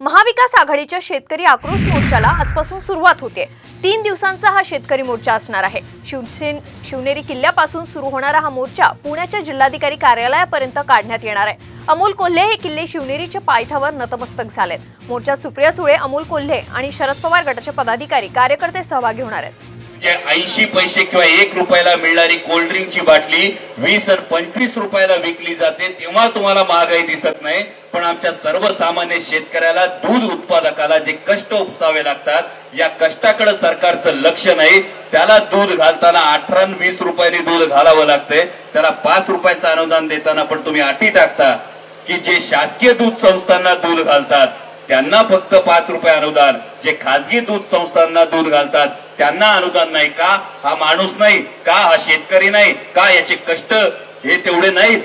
महाविकास आघाडीच्या शेतकरी आक्रोश मोर्चाला आजपासून सुरुवात होते। 3 दिवसांचा हा शेतकरी मोर्चा असणार आहे। शिवनेरी किल्ल्यापासून सुरू होणारा हा मोर्चा पुण्याच्या जिल्हाधिकारी कार्यालयापर्यंत काढण्यात येणार आहे। अमोल कोल्हे हे किल्ले शिवनेरीच्या पायथ्यावर नतमस्तक झालेत। मोर्चात सुप्रिया सुळे, अमोल कोल्हे आणि शरद पवार गटाचे पदाधिकारी कार्यकर्ते सहभागी होणार आहेत। 80 पैसे किंवा 1 रुपयाला मिळणारी कोल्ड ड्रिंकची बाटली 20 आणि 25 रुपयाला विकली जाते, तेव्हा तुम्हाला महागाई दिसत नाही। पण आमच्या सर्वसामान्य शेतकऱ्याला, दूध उत्पादकाला जे कष्ट उपसावे लागतात, या कष्टाकडे सरकारचं लक्ष नाही। त्याला दूध घालताना 18 आणि 20 रुपयांनी दूध घालावं लागतंय। त्याला 5 रुपयाचं अनुदान देताना पण तुम्ही अटी टाकता की जे शासकीय दूध संस्थांना दूध घालतात त्यांना फक्त 5 रुपये अनुदान, जे खासगी दूध संस्थांना दूध घालतात त्यांना अनुदान नाही का? हा माणूस नाही का? हा शेतकरी नाही का? याचे कष्ट हे तेवढे नाहीत?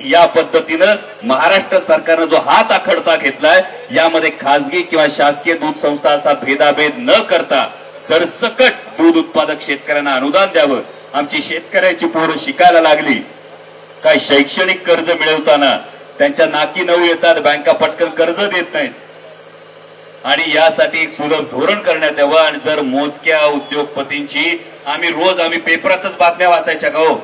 या पद्धतीनं महाराष्ट्र सरकारने जो हात आखडता घेतलाय, यामध्ये खासगी किंवा शासकीय दूध संस्था असा भेदाभेद न करता सरसकट दूध उत्पादक शेतकऱ्यांना अनुदान द्यावं। आमची शेतकऱ्याची पोरं शिकायला लागली, काय शैक्षणिक कर्ज मिळवताना त्यांच्या नाकी नऊ येतात, बँका पटकन कर्ज देत नाहीत आणि यासाठी एक सुलभ धोरण करण्यात यावं। आणि जर मोजक्या उद्योगपतींची आम्ही पेपरातच बातम्या वाचायच्या का हो,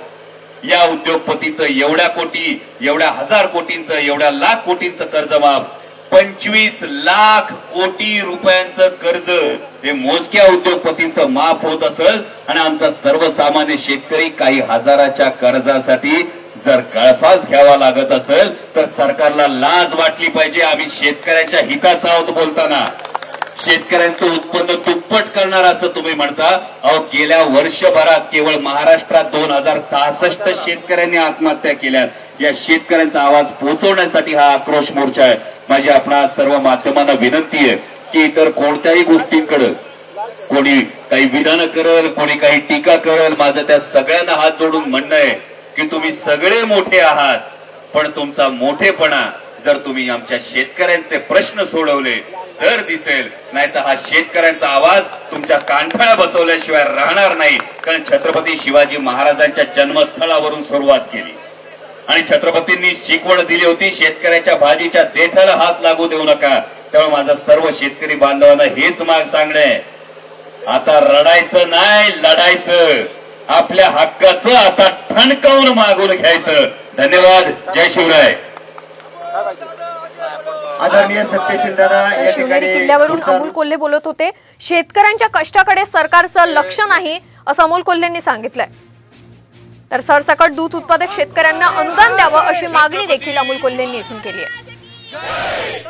या उद्योगपतीचं एवढ्या कोटी, एवढ्या हजार कोटींचं, एवढ्या लाख कोटींचं कर्ज माफ, 25 लाख कोटी रुपयांचं कर्ज हे मोजक्या उद्योगपतींचं माफ होत असेल आणि आमचा सर्वसामान्य शेतकरी काही हजाराच्या कर्जासाठी जर गळफास घ्यावा लागत असेल तर सरकारला लाज वाटली पाहिजे। आम्ही शेतकऱ्याच्या हिताचा आहोत बोलताना, शेतकऱ्यांचं उत्पन्न दुप्पट करणार असं तुम्ही म्हणता। अहो, गेल्या वर्षभरात केवळ महाराष्ट्रात 2066 शेतकऱ्यांनी आत्महत्या केल्यात। या शेतकऱ्यांचा आवाज पोहोचवण्यासाठी हा आक्रोश मोर्चा आहे। माझी आपणा सर्व माध्यमांना विनंती आहे की इतर कोणत्याही गोष्टींकडे कोणी काही विधान करेल, कोणी काही टीका करेल, माझं त्या सगळ्यांना हात जोडून म्हणणं आहे की तुम्ही सगळे मोठे आहात, पण तुमचा मोठेपणा जर तुम्ही आमच्या शेतकऱ्यांचे प्रश्न सोडवले तर दिसेल, नाही तर हा शेतकऱ्यांचा आवाज तुमच्या कानठळा बसवल्याशिवाय राहणार नाही। कारण छत्रपती शिवाजी महाराजांच्या जन्मस्थळावरून सुरुवात केली आणि छत्रपतींनी शिकवण दिली होती, शेतकऱ्याच्या भाजीच्या देठाला हात लागू देऊ नका। त्यामुळे माझा सर्व शेतकरी बांधवांना हेच माग सांगणं आहे, आता रडायचं नाही, लढायचं। आपल्या हक्काचं आता ठणकावून मागून घ्यायचं। धन्यवाद। जय शिवराय। आदरणीय सत्यशील दादा, शिवनेरी किल्ल्यावरून अमोल कोल्हे बोलत होते। शेतकऱ्यांच्या कष्टाकडे सरकारचं लक्ष नाही असं अमोल कोल्हेंनी सांगितलंय। तर सरसकट दूध उत्पादक शेतकऱ्यांना अनुदान द्यावं अशी मागणी देखील अमोल कोल्हेंनी इथून केली आहे।